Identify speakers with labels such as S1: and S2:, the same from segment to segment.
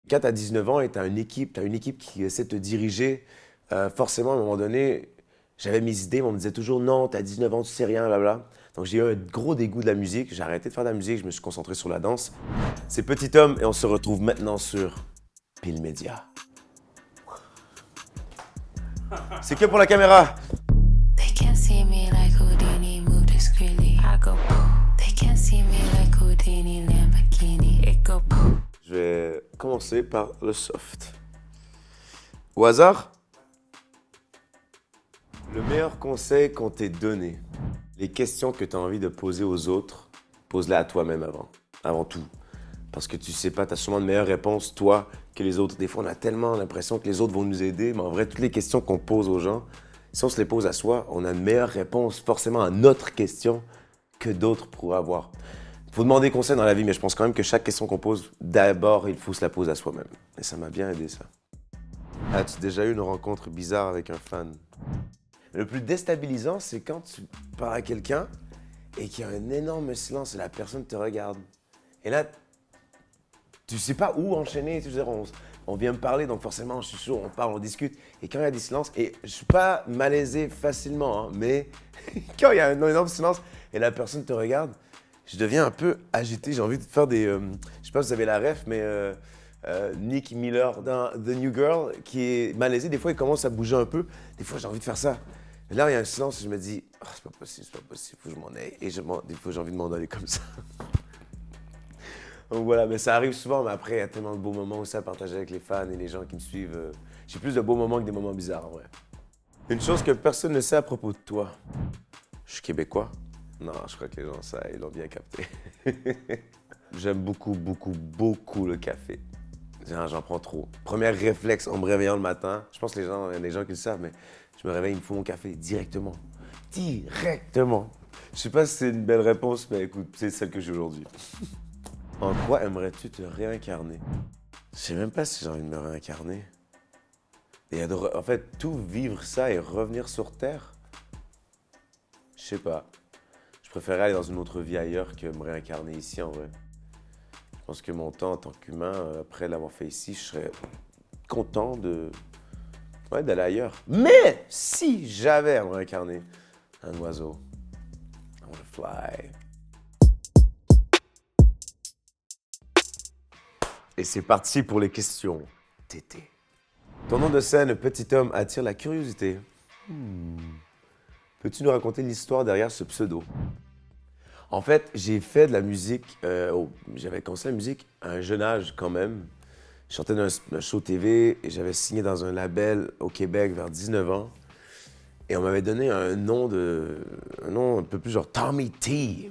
S1: Quand tu as 19 ans et tu as une équipe qui essaie de te diriger, forcément, à un moment donné, j'avais mes idées, mais on me disait toujours non, tu as 19 ans, tu sais rien, blabla. Donc j'ai eu un gros dégoût de la musique, j'ai arrêté de faire de la musique, je me suis concentré sur la danse. C'est Petit Homme et on se retrouve maintenant sur Pile Média. C'est que pour la caméra.
S2: They can't see me like Houdini, move discreetly. I go poof. They can't see me like Houdini, Lamborghini. It go poof.
S1: Je vais commencer par le soft. Au hasard, le meilleur conseil qu'on t'ait donné. Les questions que tu as envie de poser aux autres, pose-les à toi-même avant tout. Parce que tu sais pas, tu as sûrement de meilleures réponses, toi, que les autres. Des fois, on a tellement l'impression que les autres vont nous aider, mais en vrai, toutes les questions qu'on pose aux gens, si on se les pose à soi, on a une meilleure réponse forcément à notre question que d'autres pourraient avoir. Il faut demander conseil dans la vie, mais je pense quand même que chaque question qu'on pose, d'abord, il faut se la poser à soi-même. Et ça m'a bien aidé, ça. As-tu déjà eu une rencontre bizarre avec un fan? Le plus déstabilisant, c'est quand tu parles à quelqu'un et qu'il y a un énorme silence et la personne te regarde. Et là, tu sais pas où enchaîner. Tu veux dire, on vient me parler, donc forcément, je suis chaud, on parle, on discute. Et quand il y a des silences, et je suis pas malaisé facilement, hein, mais quand il y a un énorme silence et la personne te regarde, je deviens un peu agité. J'ai envie de faire des... je sais pas si vous avez la ref, mais Nick Miller dans The New Girl, qui est malaisé. Des fois, il commence à bouger un peu. Des fois, j'ai envie de faire ça. Et là, il y a un silence et je me dis, oh, c'est pas possible, faut que je m'en aille. Et des fois, j'ai envie de m'en aller comme ça. Donc voilà, mais ça arrive souvent, mais après, il y a tellement de beaux moments aussi à partager avec les fans et les gens qui me suivent. J'ai plus de beaux moments que des moments bizarres, en vrai. Une chose que personne ne sait à propos de toi. Je suis québécois. Non, je crois que les gens savent, ils l'ont bien capté. J'aime beaucoup le café. J'en prends trop. Premier réflexe en me réveillant le matin, je pense que il y a des gens qui le savent, mais je me réveille, il me faut mon café directement. Directement. Je sais pas si c'est une belle réponse, mais écoute, c'est celle que j'ai aujourd'hui. En quoi aimerais-tu te réincarner? Je sais même pas si j'ai envie de me réincarner. En fait, tout vivre ça et revenir sur Terre? Je sais pas. Je préférerais aller dans une autre vie ailleurs que me réincarner ici, en vrai. Je pense que mon temps en tant qu'humain, après l'avoir fait ici, je serais content d'aller ailleurs. Mais si j'avais à me réincarner, un oiseau, I wanna fly. Et c'est parti pour les questions. Tété. Ton nom de scène, Petit Homme, attire la curiosité. Peux-tu nous raconter l'histoire derrière ce pseudo? En fait, j'ai fait de la musique, j'avais commencé la musique à un jeune âge quand même. Je sortais d'un show TV et j'avais signé dans un label au Québec vers 19 ans. Et on m'avait donné un nom un peu plus genre Tommy T.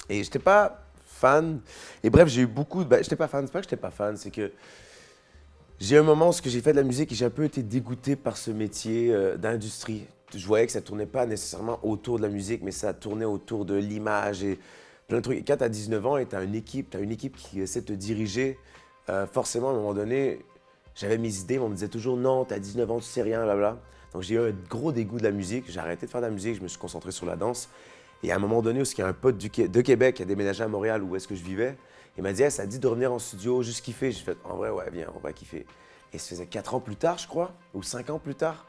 S1: Et j'étais pas fan. Et bref, j'ai eu beaucoup de... j'étais pas fan, c'est pas que j'étais pas fan, c'est que j'ai eu un moment où j'ai fait de la musique et j'ai un peu été dégoûté par ce métier d'industrie. Je voyais que ça tournait pas nécessairement autour de la musique, mais ça tournait autour de l'image et plein de trucs. Et quand tu as 19 ans et tu as une équipe qui essaie de te diriger, forcément, à un moment donné, j'avais mes idées, mais on me disait toujours non, tu as 19 ans, tu sais rien, blabla. Donc j'ai eu un gros dégoût de la musique. J'ai arrêté de faire de la musique, je me suis concentré sur la danse. Et à un moment donné, où il y a un pote de Québec qui a déménagé à Montréal, où est-ce que je vivais, il m'a dit, hey, ça te dit de revenir en studio, juste kiffer. J'ai fait, en vrai, ouais, viens, on va kiffer. Et ça faisait 4 ans plus tard, je crois, ou 5 ans plus tard,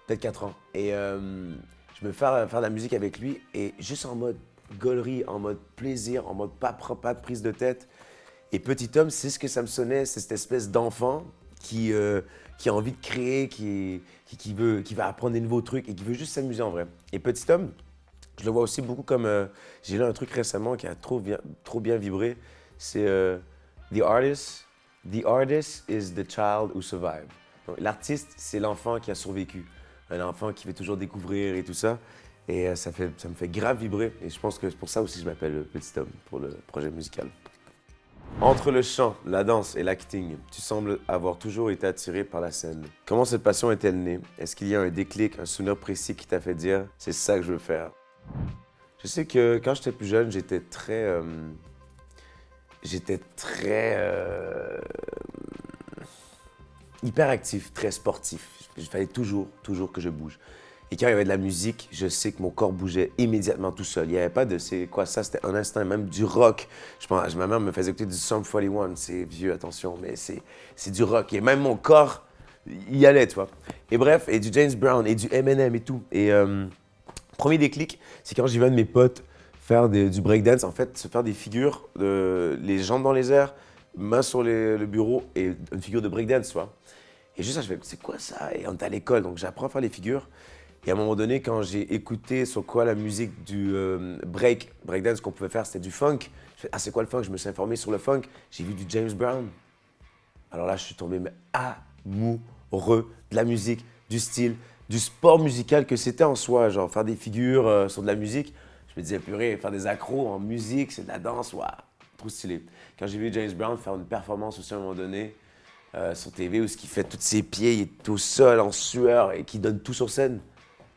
S1: peut-être 4 ans. Et je me fais faire de la musique avec lui, et juste en mode gaulerie, en mode plaisir, en mode pas de prise de tête. Et Petit Homme, c'est ce que ça me sonnait, c'est cette espèce d'enfant qui a envie de créer, qui va apprendre des nouveaux trucs et qui veut juste s'amuser en vrai. Et Petit Homme, je le vois aussi beaucoup comme... j'ai lu un truc récemment qui a trop bien vibré. C'est The artist is the child who survived. Donc, l'artiste, c'est l'enfant qui a survécu. Un enfant qui veut toujours découvrir et tout ça. Et ça me fait grave vibrer. Et je pense que c'est pour ça aussi que je m'appelle Petit Homme, pour le projet musical. Entre le chant, la danse et l'acting, tu sembles avoir toujours été attiré par la scène. Comment cette passion est-elle née? Est-ce qu'il y a un déclic, un souvenir précis qui t'a fait dire « c'est ça que je veux faire ». Je sais que quand j'étais plus jeune, j'étais très hyperactif, très sportif. Il fallait toujours que je bouge. Et quand il y avait de la musique, je sais que mon corps bougeait immédiatement tout seul. Il n'y avait pas de c'est quoi ça, c'était un instinct, même du rock. Ma mère me faisait écouter du Sum 41, c'est vieux, attention, mais c'est du rock. Et même mon corps, y allait, tu vois. Et bref, et du James Brown, et du Eminem et tout. Et premier déclic, c'est quand j'ai vu un de mes potes faire du breakdance, en fait, se faire des figures, les jambes dans les airs, mains sur le bureau, et une figure de breakdance, tu vois. Et juste ça, je fais, c'est quoi ça? Et on est à l'école, donc j'apprends à faire les figures. Et à un moment donné, quand j'ai écouté sur quoi la musique du breakdance qu'on pouvait faire, c'était du funk. Je fais, ah, c'est quoi le funk? Je me suis informé sur le funk. J'ai vu du James Brown. Alors là, je suis tombé amoureux de la musique, du style, du sport musical que c'était en soi. Genre faire des figures sur de la musique. Je me disais, purée, faire des accros en musique, c'est de la danse, waouh, trop stylé. Quand j'ai vu James Brown faire une performance aussi à un moment donné sur TV, où ce qu'il fait tous ses pieds, il est tout seul en sueur et qui donne tout sur scène.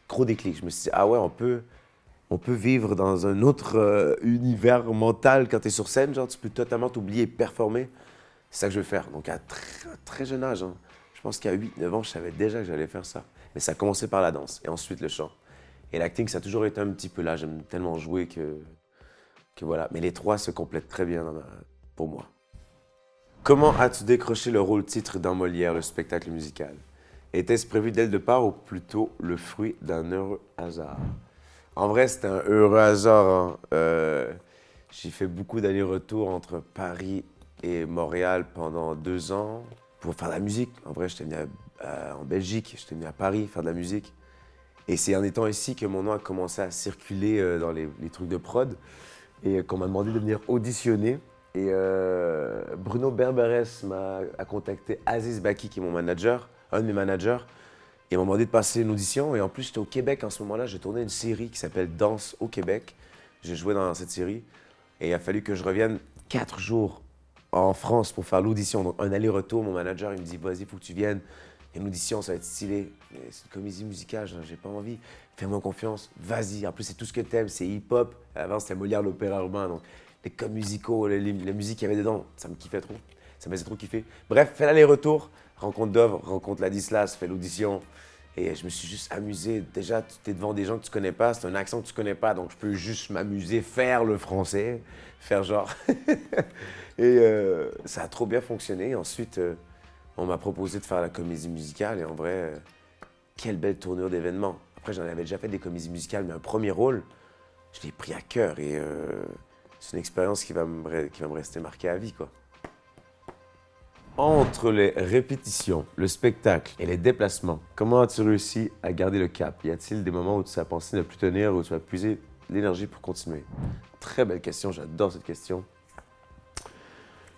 S1: Gros déclic. Je me suis dit, ah ouais, on peut vivre dans un autre univers mental quand tu es sur scène. Genre, tu peux totalement t'oublier et performer. C'est ça que je veux faire. Donc, à très jeune âge, hein, je pense qu'à 8-9 ans, je savais déjà que j'allais faire ça. Mais ça a commencé par la danse et ensuite le chant. Et l'acting, ça a toujours été un petit peu là. J'aime tellement jouer que voilà. Mais les trois se complètent très bien pour moi. Comment as-tu décroché le rôle titre dans Molière, le spectacle musical? Était-ce prévu dès le départ ou plutôt le fruit d'un heureux hasard? En vrai, c'était un heureux hasard, hein. J'ai fait beaucoup d'allers-retours entre Paris et Montréal pendant 2 ans pour faire de la musique. En vrai, j'étais venu en Belgique, j'étais venu à Paris faire de la musique. Et c'est en étant ici que mon nom a commencé à circuler dans les trucs de prod et qu'on m'a demandé de venir auditionner. Et Bruno Berberes a contacté Aziz Baki, qui est mon manager, un de mes managers, et m'a demandé de passer une audition. Et en plus, j'étais au Québec en ce moment-là. J'ai tourné une série qui s'appelle Danse au Québec. J'ai joué dans cette série. Et il a fallu que je revienne 4 jours en France pour faire l'audition. Donc, un aller-retour. Mon manager, il me dit, vas-y, il faut que tu viennes. Il y a une audition, ça va être stylé. Mais c'est une comédie musicale, j'ai pas envie. Fais-moi confiance, vas-y. En plus, c'est tout ce que t'aimes, c'est hip-hop. Avant, c'était Molière, l'opéra urbain. Donc, les codes musicaux, la musique qu'il y avait dedans, ça me kiffait trop. Ça me faisait trop kiffer. Bref, fais l'aller-retour. Rencontre Dove, rencontre Ladislas, fais l'audition. Et je me suis juste amusé. Déjà, tu es devant des gens que tu connais pas, c'est un accent que tu connais pas, donc je peux juste m'amuser, faire le français, faire genre. Et ça a trop bien fonctionné. Ensuite, on m'a proposé de faire la comédie musicale et en vrai, quelle belle tournure d'événements. Après, j'en avais déjà fait des comédies musicales, mais un premier rôle, je l'ai pris à cœur et c'est une expérience qui va me rester marquée à vie, quoi. Entre les répétitions, le spectacle et les déplacements, comment as-tu réussi à garder le cap? Y a-t-il des moments où tu as pensé ne plus tenir, où tu as puisé l'énergie pour continuer? Très belle question, j'adore cette question.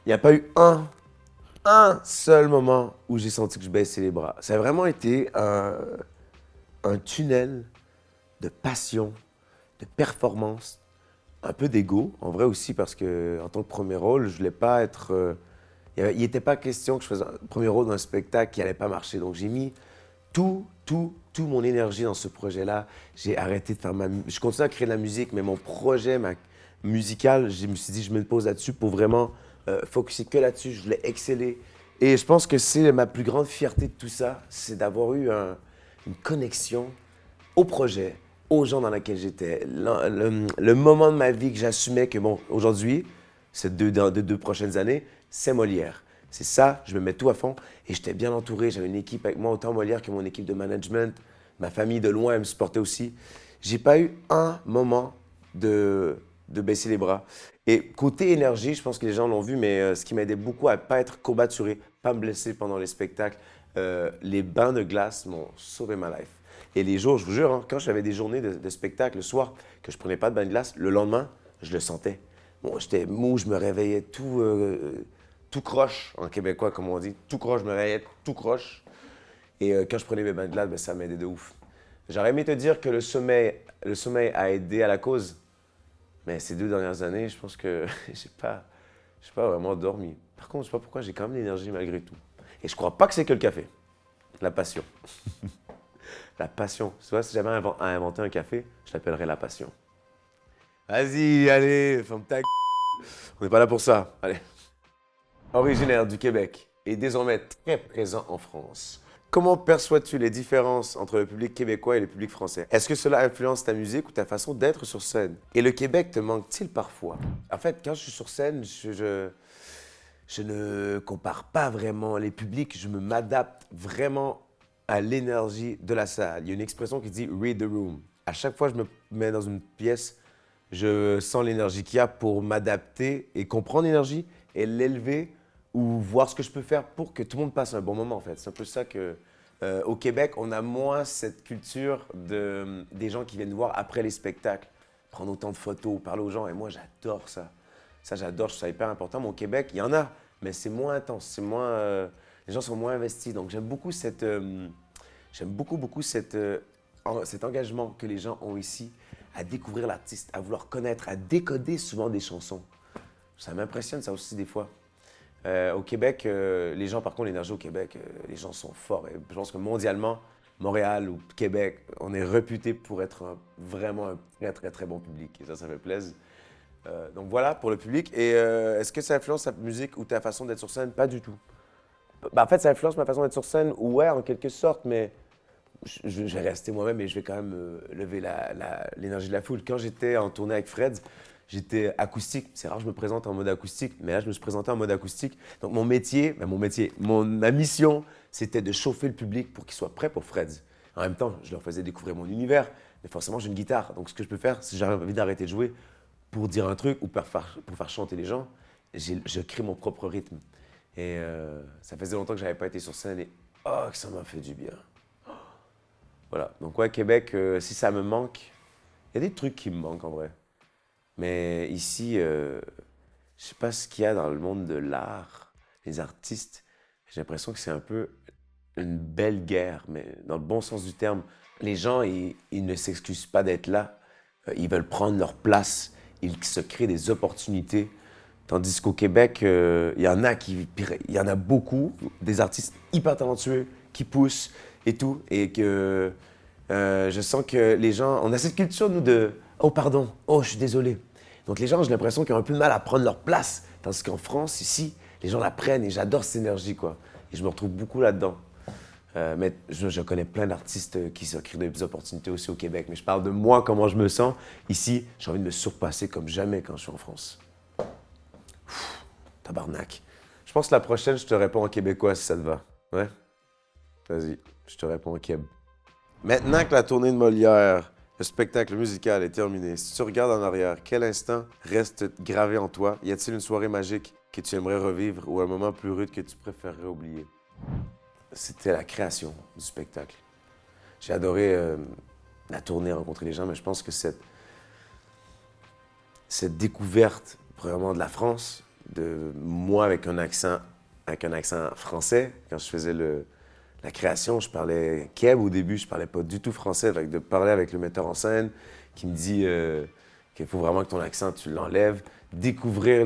S1: Il n'y a pas eu un seul moment où j'ai senti que je baissais les bras. Ça a vraiment été un tunnel de passion, de performance, un peu d'ego, en vrai aussi, parce que en tant que premier rôle, je voulais pas être... il n'était pas question que je fasse un premier rôle dans un spectacle qui n'allait pas marcher. Donc j'ai mis tout mon énergie dans ce projet-là. J'ai arrêté de faire je continue à créer de la musique, mais mon projet musical, je me suis dit, je me pose là-dessus pour vraiment focuser que là-dessus. Je voulais exceller. Et je pense que c'est ma plus grande fierté de tout ça, c'est d'avoir eu une connexion au projet, aux gens dans lesquels j'étais. Le moment de ma vie que j'assumais que, bon, aujourd'hui, ces deux prochaines années, c'est Molière. C'est ça, je me mets tout à fond et j'étais bien entouré. J'avais une équipe avec moi, autant Molière que mon équipe de management. Ma famille de loin, elle me supportait aussi. J'ai pas eu un moment de baisser les bras. Et côté énergie, je pense que les gens l'ont vu, mais ce qui m'a aidé beaucoup à ne pas être courbaturé, pas me blesser pendant les spectacles, les bains de glace m'ont sauvé ma life. Et les jours, je vous jure, hein, quand j'avais des journées de spectacle le soir, que je prenais pas de bain de glace, le lendemain, je le sentais. Bon, j'étais mou, je me réveillais tout croche, en québécois, comme on dit. Tout croche, je me réveillais tout croche. Et quand je prenais mes bains de glace, ben, ça m'aidait de ouf. J'aurais aimé te dire que le sommeil a aidé à la cause. Mais ces 2 dernières années, je pense que j'ai pas vraiment dormi. Par contre, je sais pas pourquoi, j'ai quand même l'énergie malgré tout. Et je crois pas que c'est que le café. La passion. La passion. Tu vois, si j'avais à inventer un café, je l'appellerais la passion. Vas-y, allez, ferme ta On n'est pas là pour ça. Allez. Originaire du Québec et désormais très présent en France, Comment perçois-tu les différences entre le public québécois et le public français? Est-ce que cela influence ta musique ou ta façon d'être sur scène? Et le Québec te manque-t-il parfois? En fait, quand je suis sur scène, je ne compare pas vraiment les publics, je m'adapte vraiment à l'énergie de la salle. Il y a une expression qui dit read the room. À chaque fois que je me mets dans une pièce, je sens l'énergie qu'il y a pour m'adapter et comprendre l'énergie et l'élever ou voir ce que je peux faire pour que tout le monde passe un bon moment en fait. C'est un peu ça que au Québec, on a moins cette culture des gens qui viennent voir après les spectacles, prendre autant de photos, parler aux gens et moi j'adore ça. Ça j'adore, je trouve ça hyper important. Mais au Québec, il y en a, mais c'est moins intense, c'est moins les gens sont moins investis. Donc j'aime beaucoup cet engagement que les gens ont ici à découvrir l'artiste, à vouloir connaître, à décoder souvent des chansons. Ça m'impressionne ça aussi des fois. Au Québec, les gens, par contre, l'énergie au Québec, les gens sont forts. Et je pense que mondialement, Montréal ou Québec, on est réputé pour être vraiment un très, très, très bon public. Et ça fait plaisir. Donc voilà pour le public. Et est-ce que ça influence ta musique ou ta façon d'être sur scène? Pas du tout. En fait, ça influence ma façon d'être sur scène, ouais, en quelque sorte, mais je vais rester moi-même et je vais quand même lever l'énergie de la foule. Quand j'étais en tournée avec Fred, j'étais acoustique. C'est rare que je me présente en mode acoustique, mais là, je me suis présenté en mode acoustique. Donc, ma mission, c'était de chauffer le public pour qu'il soit prêt pour Fred. En même temps, je leur faisais découvrir mon univers, mais forcément, j'ai une guitare. Donc, ce que je peux faire, si j'ai envie d'arrêter de jouer pour dire un truc ou pour faire chanter les gens, je crée mon propre rythme. Et ça faisait longtemps que je n'avais pas été sur scène et oh, que ça m'a fait du bien. Voilà. Donc, ouais, Québec, si ça me manque, il y a des trucs qui me manquent en vrai. Mais ici, je sais pas ce qu'il y a dans le monde de l'art, les artistes. J'ai l'impression que c'est un peu une belle guerre, mais dans le bon sens du terme. Les gens, ils ne s'excusent pas d'être là. Ils veulent prendre leur place. Ils se créent des opportunités. Tandis qu'au Québec, il y en a beaucoup, des artistes hyper talentueux qui poussent et tout. Et que je sens que les gens, on a cette culture, nous, de oh, pardon, oh, je suis désolé. Donc les gens, j'ai l'impression qu'ils ont un peu de mal à prendre leur place. Tandis qu'en France, ici, les gens la prennent et j'adore cette énergie, quoi. Et je me retrouve beaucoup là-dedans. Mais je connais plein d'artistes qui se créent des opportunités aussi au Québec. Mais je parle de moi, comment je me sens. Ici, j'ai envie de me surpasser comme jamais quand je suis en France. Tabarnak. Je pense que la prochaine, je te réponds en québécois si ça te va. Ouais? Vas-y, je te réponds en québécois. Maintenant que la tournée de Molière, le spectacle musical est terminé, si tu regardes en arrière, quel instant reste gravé en toi? Y a-t-il une soirée magique que tu aimerais revivre ou un moment plus rude que tu préférerais oublier? C'était la création du spectacle. J'ai adoré la tournée, rencontrer les gens, mais je pense que cette découverte vraiment de la France, de moi avec un accent français, quand je faisais la création, je parlais keb au début, je parlais pas du tout français, de parler avec le metteur en scène qui me dit qu'il faut vraiment que ton accent, tu l'enlèves, découvrir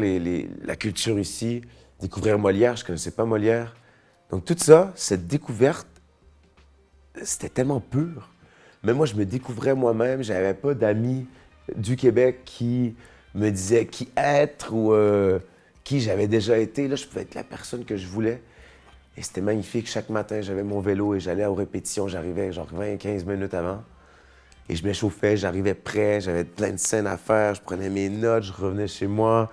S1: la culture ici, découvrir Molière, je connaissais pas Molière. Donc tout ça, cette découverte, c'était tellement pur. Mais moi, je me découvrais moi-même, j'avais pas d'amis du Québec qui me disaient qui être ou qui j'avais déjà été. Là, je pouvais être la personne que je voulais. Et c'était magnifique. Chaque matin, j'avais mon vélo et j'allais aux répétitions. J'arrivais genre 20-15 minutes avant. Et je m'échauffais, j'arrivais prêt, j'avais plein de scènes à faire. Je prenais mes notes, je revenais chez moi.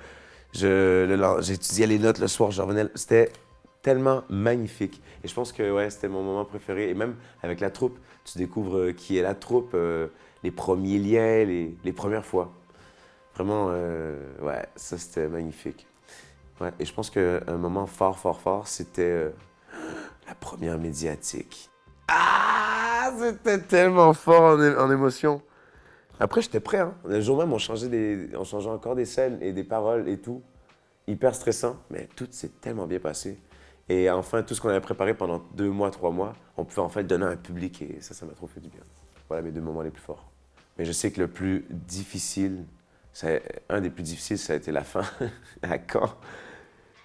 S1: J'étudiais les notes le soir, je revenais. C'était tellement magnifique. Et je pense que ouais, c'était mon moment préféré. Et même avec la troupe, tu découvres qui est la troupe, les premiers liens, les premières fois. Vraiment, ouais, ça c'était magnifique. Ouais, et je pense qu'un moment fort, c'était la première médiatique. Ah, c'était tellement fort en émotion. Après, j'étais prêt. Hein. Le jour même, on changeait encore des scènes et des paroles et tout. Hyper stressant, mais tout s'est tellement bien passé. Et enfin, tout ce qu'on avait préparé pendant 2 mois, 3 mois, on pouvait en fait le donner à un public et ça m'a trop fait du bien. Voilà mes 2 moments les plus forts. Mais je sais que le plus difficile, un des plus difficiles, ça a été la fin à Caen.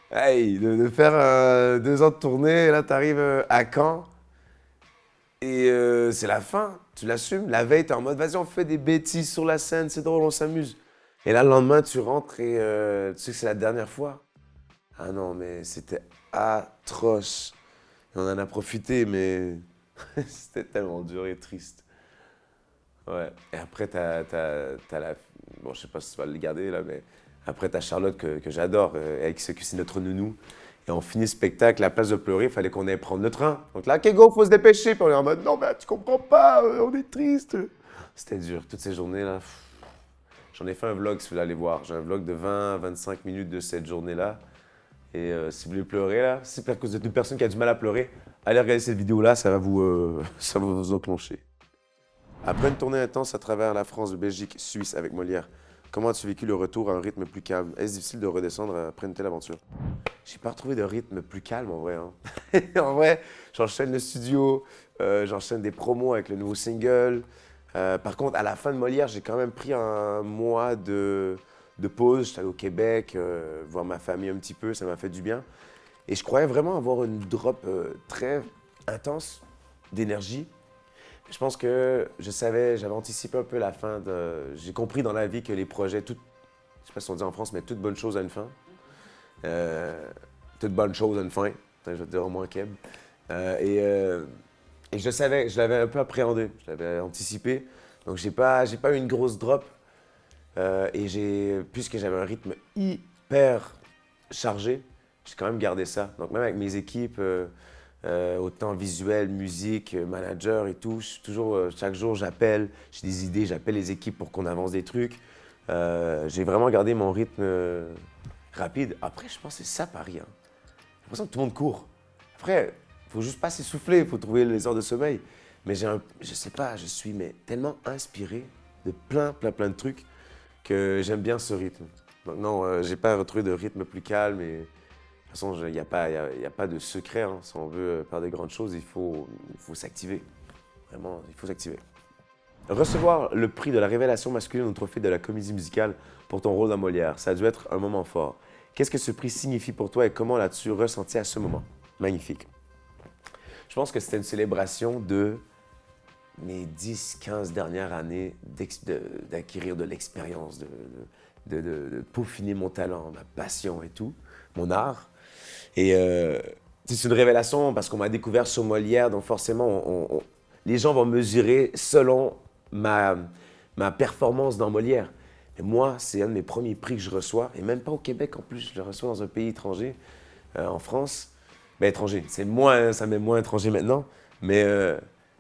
S1: Hey, de faire 2 ans de tournée, et là, t'arrives à Caen et c'est la fin, tu l'assumes. La veille, t'es en mode, vas-y, on fait des bêtises sur la scène, c'est drôle, on s'amuse. Et là, le lendemain, tu rentres et tu sais que c'est la dernière fois. Ah non, mais c'était atroce. Et on en a profité, mais c'était tellement dur et triste. Ouais. Et après, t'as la... Bon, je sais pas si tu vas le garder, là, mais après, t'as Charlotte que j'adore, avec ce que c'est notre nounou. Et on finit le spectacle, à la place de pleurer, il fallait qu'on aille prendre le train. Donc là, OK, go, faut se dépêcher. Puis on est en mode, non, mais tu comprends pas, on est triste. C'était dur, toutes ces journées-là. J'en ai fait un vlog, si vous voulez aller voir. J'ai un vlog de 20-25 minutes de cette journée-là. Et si vous voulez pleurer, là, si c'est à cause d'une personne qui a du mal à pleurer, allez regarder cette vidéo-là, ça va ça va vous enclencher. Après une tournée intense à travers la France, Belgique, Suisse avec Molière, comment as-tu vécu le retour à un rythme plus calme? Est-ce difficile de redescendre après une telle aventure? J'ai pas retrouvé de rythme plus calme en vrai. Hein. En vrai, j'enchaîne le studio, j'enchaîne des promos avec le nouveau single. Par contre, à la fin de Molière, j'ai quand même pris un mois de pause. J'étais allé au Québec, voir ma famille un petit peu, ça m'a fait du bien. Et je croyais vraiment avoir une drop très intense d'énergie. Je pense que je savais, j'avais anticipé un peu la fin de... J'ai compris dans la vie que les projets, je sais pas si on dit en France, mais toute bonne chose a une fin. Toute bonne chose a une fin. Attends, je vais te dire au moins Keb. Et je savais, je l'avais un peu appréhendé, je l'avais anticipé. Donc j'ai pas eu une grosse drop. Puisque j'avais un rythme hyper chargé, j'ai quand même gardé ça. Donc même avec mes équipes, autant visuel, musique, manager et tout, je suis toujours, chaque jour j'appelle, j'ai des idées, j'appelle les équipes pour qu'on avance des trucs. J'ai vraiment gardé mon rythme rapide. Après, je pense que c'est ça Paris. Hein. J'ai l'impression que tout le monde court. Après, il faut juste pas s'essouffler, il faut trouver les heures de sommeil. Mais je sais pas, je suis tellement inspiré de plein de trucs que j'aime bien ce rythme. Donc non, j'ai pas retrouvé de rythme plus calme et de toute façon, il n'y a pas de secret. Hein. Si on veut faire des grandes choses, il faut s'activer. Vraiment, il faut s'activer. Recevoir le prix de la révélation masculine au trophée de la comédie musicale pour ton rôle dans Molière, ça a dû être un moment fort. Qu'est-ce que ce prix signifie pour toi et comment l'as-tu ressenti à ce moment? Magnifique. Je pense que c'était une célébration de mes 10-15 dernières années d'acquérir de l'expérience, de peaufiner mon talent, ma passion et tout, mon art. Et c'est une révélation parce qu'on m'a découvert sur Molière, donc forcément, les gens vont mesurer selon ma performance dans Molière. Et moi, c'est un de mes premiers prix que je reçois, et même pas au Québec en plus, je le reçois dans un pays étranger, en France. Ben étranger, ça m'est moins étranger maintenant, mais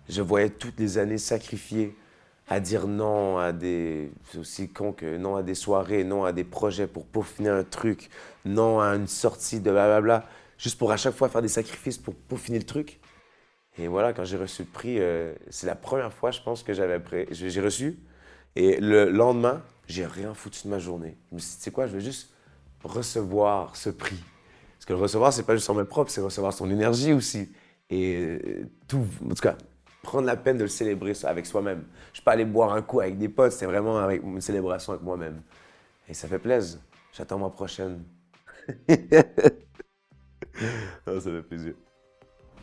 S1: je voyais toutes les années sacrifiées à dire non à c'est aussi con que non à des soirées, non à des projets pour peaufiner un truc, non à une sortie de blablabla, juste pour à chaque fois faire des sacrifices pour peaufiner le truc. Et voilà, quand j'ai reçu le prix, c'est la première fois, je pense, que j'ai reçu. Et le lendemain, j'ai rien foutu de ma journée. Je me suis dit, tu sais quoi, je vais juste recevoir ce prix. Parce que le recevoir, c'est pas juste en main propre, c'est recevoir son énergie aussi. Et tout, en tout cas, prendre la peine de le célébrer avec soi-même. Je suis pas allé boire un coup avec des potes, c'est vraiment avec une célébration avec moi-même. Et ça fait plaisir. J'attends ma prochaine. Oh, ça fait plaisir.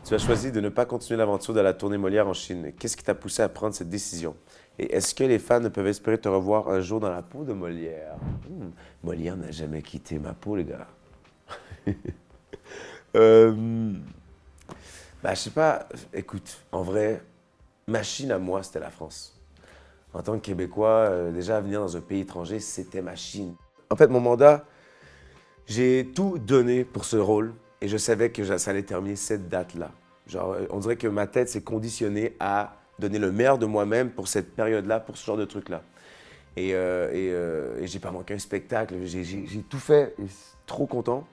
S1: Tu as choisi de ne pas continuer l'aventure de la tournée Molière en Chine. Qu'est-ce qui t'a poussé à prendre cette décision? Et est-ce que les fans peuvent espérer te revoir un jour dans la peau de Molière? Molière n'a jamais quitté ma peau, les gars. Je sais pas. Écoute, en vrai, ma Chine à moi, c'était la France. En tant que Québécois, déjà venir dans un pays étranger, c'était ma Chine. En fait, mon mandat, j'ai tout donné pour ce rôle et je savais que ça allait terminer cette date-là. Genre, on dirait que ma tête s'est conditionnée à donner le meilleur de moi-même pour cette période-là, pour ce genre de truc-là. Et j'ai pas manqué un spectacle, j'ai tout fait, et trop content.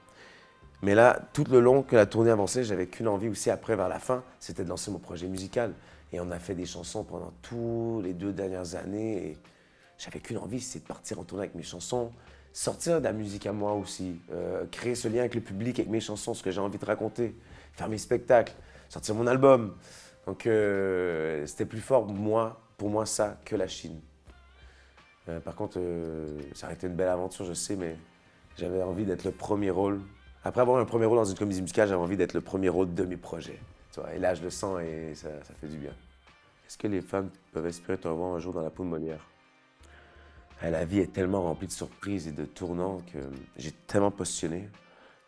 S1: Mais là, tout le long que la tournée avançait, j'avais qu'une envie aussi, après, vers la fin, c'était de lancer mon projet musical. Et on a fait des chansons pendant toutes les 2 dernières années. Et j'avais qu'une envie, c'est de partir en tournée avec mes chansons, sortir de la musique à moi aussi, créer ce lien avec le public, avec mes chansons, ce que j'ai envie de raconter, faire mes spectacles, sortir mon album. Donc, c'était plus fort pour moi ça, que la Chine. Par contre, ça aurait été une belle aventure, je sais, mais j'avais envie d'être le premier rôle. Après avoir un premier rôle dans une comédie musicale, j'avais envie d'être le premier rôle de mes projets. Tu vois, et là, je le sens et ça fait du bien. Est-ce que les femmes peuvent espérer te revoir un jour dans la peau de Molière? La vie est tellement remplie de surprises et de tournants que j'ai tellement postulé.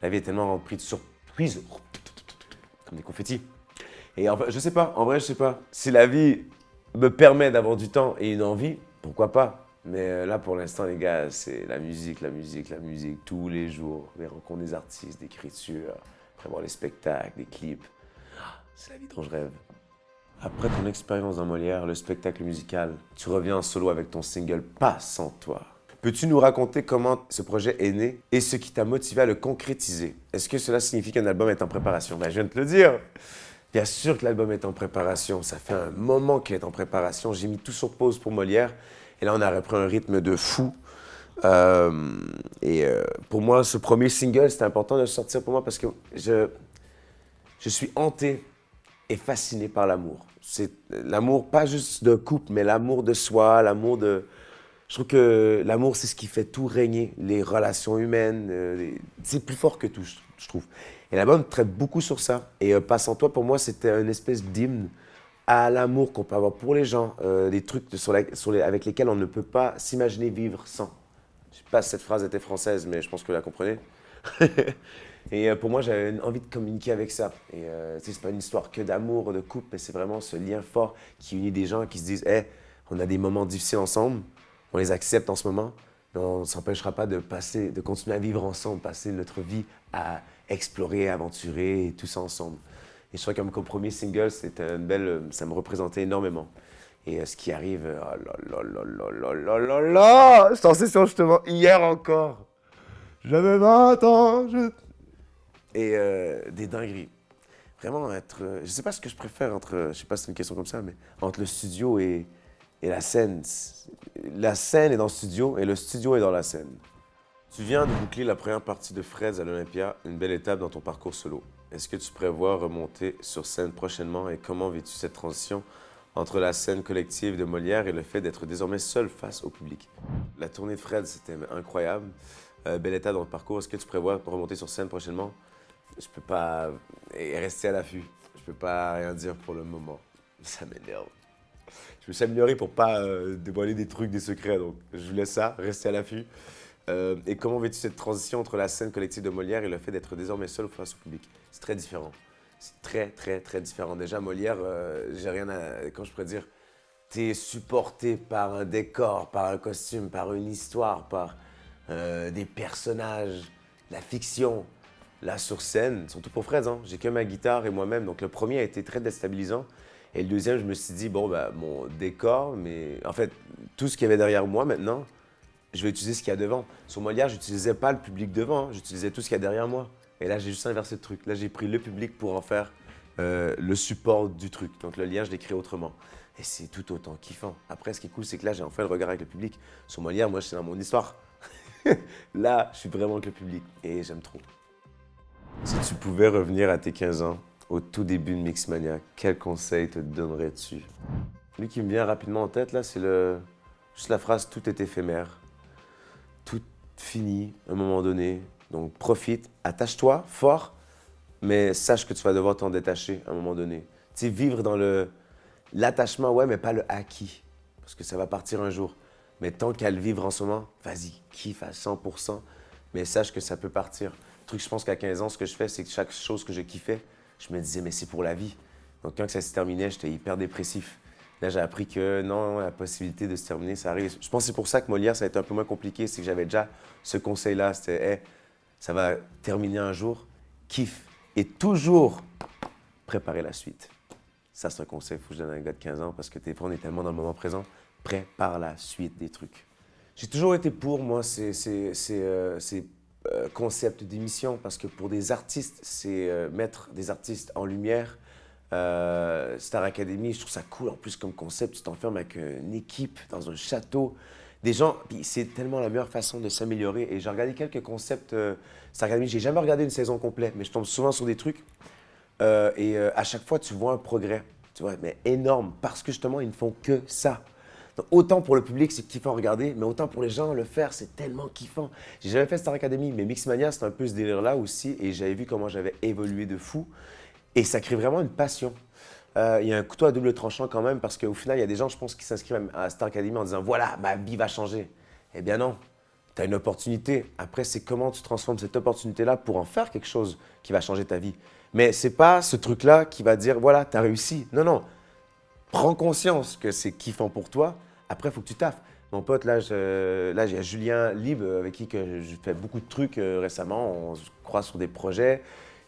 S1: La vie est tellement remplie de surprises comme des confettis. Et en fait, je sais pas, en vrai, je sais pas. Si la vie me permet d'avoir du temps et une envie, pourquoi pas? Mais là, pour l'instant, les gars, c'est la musique, la musique, la musique, tous les jours. Les rencontres des artistes, d'écriture, après voir les spectacles, les clips. C'est la vie dont je rêve. Après ton expérience dans Molière, le spectacle musical, tu reviens en solo avec ton single Pas sans toi. Peux-tu nous raconter comment ce projet est né et ce qui t'a motivé à le concrétiser? Est-ce que cela signifie qu'un album est en préparation? Ben, je viens de te le dire. Bien sûr que l'album est en préparation. Ça fait un moment qu'il est en préparation. J'ai mis tout sur pause pour Molière. Et là, on a repris un rythme de fou. Pour moi, ce premier single, c'était important de le sortir pour moi parce que je suis hanté et fasciné par l'amour. C'est l'amour, pas juste de couple, mais l'amour de soi, l'amour de... Je trouve que l'amour, c'est ce qui fait tout régner, les relations humaines. C'est plus fort que tout, je trouve. Et l'album traite beaucoup sur ça. Et Pas sans toi, pour moi, c'était une espèce d'hymne à l'amour qu'on peut avoir pour les gens, des trucs avec lesquels on ne peut pas s'imaginer vivre sans. Je ne sais pas si cette phrase était française, mais je pense que vous la comprenez. Et pour moi, j'avais envie de communiquer avec ça. Et c'est pas une histoire que d'amour, de couple, mais c'est vraiment ce lien fort qui unit des gens qui se disent « Hey, on a des moments difficiles ensemble, on les accepte en ce moment, mais on ne s'empêchera pas de continuer à vivre ensemble, passer notre vie à explorer, aventurer, et tout ça ensemble. » Et je crois que comme premier single, c'était une belle, ça me représentait énormément. Et ce qui arrive, oh là là là là là là là, j'étais en session justement hier encore. J'avais 20 ans, Et des dingueries. Vraiment être, je sais pas ce que je préfère entre, je sais pas si c'est une question comme ça, mais entre le studio et la scène. La scène est dans le studio et le studio est dans la scène. Tu viens de boucler la première partie de Freds à l'Olympia, une belle étape dans ton parcours solo. Est-ce que tu prévois remonter sur scène prochainement et comment vis-tu cette transition entre la scène collective de Molière et le fait d'être désormais seul face au public? La tournée de Freds, c'était incroyable. Belle étape dans le parcours. Est-ce que tu prévois remonter sur scène prochainement? Je peux pas rester à l'affût. Je peux pas rien dire pour le moment. Ça m'énerve. Je me suis amélioré pour pas dévoiler des trucs, des secrets. Donc, je vous laisse ça, rester à l'affût. Et comment vis-tu cette transition entre la scène collective de Molière et le fait d'être désormais seul face au public? C'est très différent. C'est très, très, très différent. Déjà, Molière, j'ai rien à... Comment je pourrais dire? T'es supporté par un décor, par un costume, par une histoire, par des personnages, la fiction. Là, sur scène, surtout pour Fred, hein, j'ai que ma guitare et moi-même. Donc, le premier a été très déstabilisant. Et le deuxième, je me suis dit, bon, bah, mon décor, mais en fait, tout ce qu'il y avait derrière moi maintenant, je vais utiliser ce qu'il y a devant. Sur Molière, je n'utilisais pas le public devant, hein, j'utilisais tout ce qu'il y a derrière moi. Et là, j'ai juste inversé le truc. Là, j'ai pris le public pour en faire le support du truc. Donc, le lien, je l'ai créé autrement. Et c'est tout autant kiffant. Après, ce qui est cool, c'est que là, j'ai enfin le regard avec le public. Sur Molière, moi, je suis dans mon histoire. Là, je suis vraiment avec le public et j'aime trop. Si tu pouvais revenir à tes 15 ans, au tout début de Mixmania, quel conseil te donnerais-tu? Lui qui me vient rapidement en tête, là, c'est juste la phrase « tout est éphémère ». Tout finit à un moment donné. Donc profite, attache-toi fort, mais sache que tu vas devoir t'en détacher à un moment donné. Tu sais, vivre dans l'attachement, ouais, mais pas le acquis, parce que ça va partir un jour. Mais tant qu'à le vivre en ce moment, vas-y, kiffe à 100%, mais sache que ça peut partir. Le truc, je pense qu'à 15 ans, ce que je fais, c'est que chaque chose que je kiffais, je me disais, mais c'est pour la vie. Donc quand ça se terminait, j'étais hyper dépressif. Là, j'ai appris que non, la possibilité de se terminer, ça arrive. Je pense que c'est pour ça que Molière, ça a été un peu moins compliqué, c'est que j'avais déjà ce conseil-là, c'était, hey, ça va terminer un jour, kiffe. Et toujours préparer la suite. Ça, c'est un conseil, il faut que je donne à un gars de 15 ans, parce que des fois, on est tellement dans le moment présent, prépare la suite des trucs. J'ai toujours été pour, moi, ces concepts d'émission, parce que pour des artistes, c'est mettre des artistes en lumière. Star Academy, je trouve ça cool en plus comme concept. Tu t'enfermes avec une équipe dans un château, des gens, puis c'est tellement la meilleure façon de s'améliorer. Et j'ai regardé quelques concepts Star Academy. J'ai jamais regardé une saison complète, mais je tombe souvent sur des trucs. À chaque fois, tu vois un progrès, tu vois, mais énorme, parce que justement, ils ne font que ça. Donc, autant pour le public, c'est kiffant à regarder, mais autant pour les gens, le faire, c'est tellement kiffant. J'ai jamais fait Star Academy, mais Mixmania, c'est un peu ce délire-là aussi, et j'avais vu comment j'avais évolué de fou. Et ça crée vraiment une passion. Il y a un couteau à double tranchant quand même, parce qu'au final, il y a des gens, je pense, qui s'inscrivent à Star Academy en disant « Voilà, ma vie va changer ». Eh bien non, tu as une opportunité. Après, c'est comment tu transformes cette opportunité-là pour en faire quelque chose qui va changer ta vie. Mais c'est pas ce truc-là qui va dire, voilà, t'as réussi. Non, non. Prends conscience que c'est kiffant pour toi. Après, il faut que tu taffes. Mon pote, là, il y a Julien Libre avec qui que je fais beaucoup de trucs récemment. On se croise sur des projets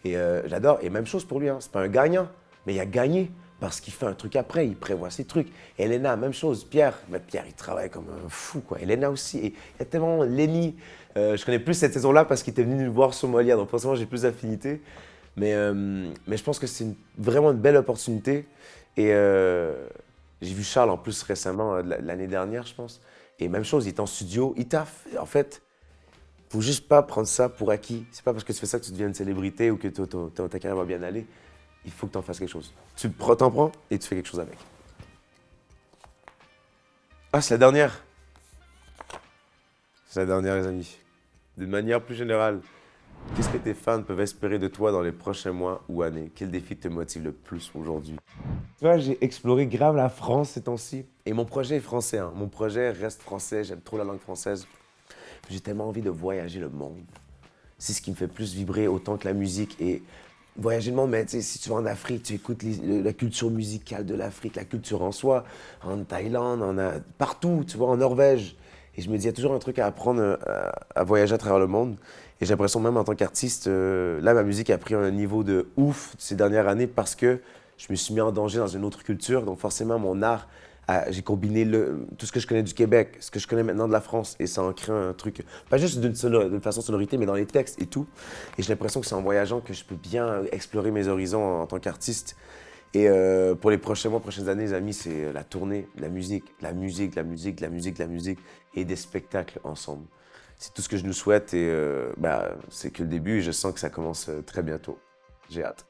S1: et j'adore. Et même chose pour lui, hein. C'est pas un gagnant, mais il a gagné parce qu'il fait un truc après, il prévoit ses trucs. Elena, même chose. Pierre, mais Pierre, il travaille comme un fou, quoi. Elena aussi. Et il y a tellement Lenny. Je connais plus cette saison-là parce qu'il était venu nous voir sur Molière, donc forcément, j'ai plus d'affinité. Mais je pense que c'est vraiment une belle opportunité. Et j'ai vu Charles en plus récemment, l'année dernière, je pense. Et même chose, il est en studio, il taffe. En fait, faut juste pas prendre ça pour acquis. C'est pas parce que tu fais ça que tu deviens une célébrité ou que ta carrière va bien aller. Il faut que tu en fasses quelque chose. T'en prends et tu fais quelque chose avec. Ah, c'est la dernière. C'est la dernière, les amis. D'une manière plus générale, qu'est-ce que tes fans peuvent espérer de toi dans les prochains mois ou années? Quel défi te motive le plus aujourd'hui? Tu vois, j'ai exploré grave la France ces temps-ci. Et mon projet est français, hein. Mon projet reste français. J'aime trop la langue française. J'ai tellement envie de voyager le monde. C'est ce qui me fait plus vibrer autant que la musique. Et voyager le monde, mais tu sais, si tu vas en Afrique, tu écoutes la culture musicale de l'Afrique, la culture en soi, en Thaïlande, partout, tu vois, en Norvège. Et je me dis, il y a toujours un truc à apprendre à voyager à travers le monde. Et j'ai l'impression, même en tant qu'artiste, là, ma musique a pris un niveau de ouf ces dernières années parce que je me suis mis en danger dans une autre culture. Donc, forcément, mon art, j'ai combiné tout ce que je connais du Québec, ce que je connais maintenant de la France, et ça en crée un truc, pas juste d'une façon sonorité, mais dans les textes et tout. Et j'ai l'impression que c'est en voyageant que je peux bien explorer mes horizons en tant qu'artiste. Et pour les prochains mois, prochaines années, les amis, c'est la tournée, la musique, la musique, la musique, la musique, la musique, et des spectacles ensemble. C'est tout ce que je nous souhaite et c'est que le début et je sens que ça commence très bientôt. J'ai hâte.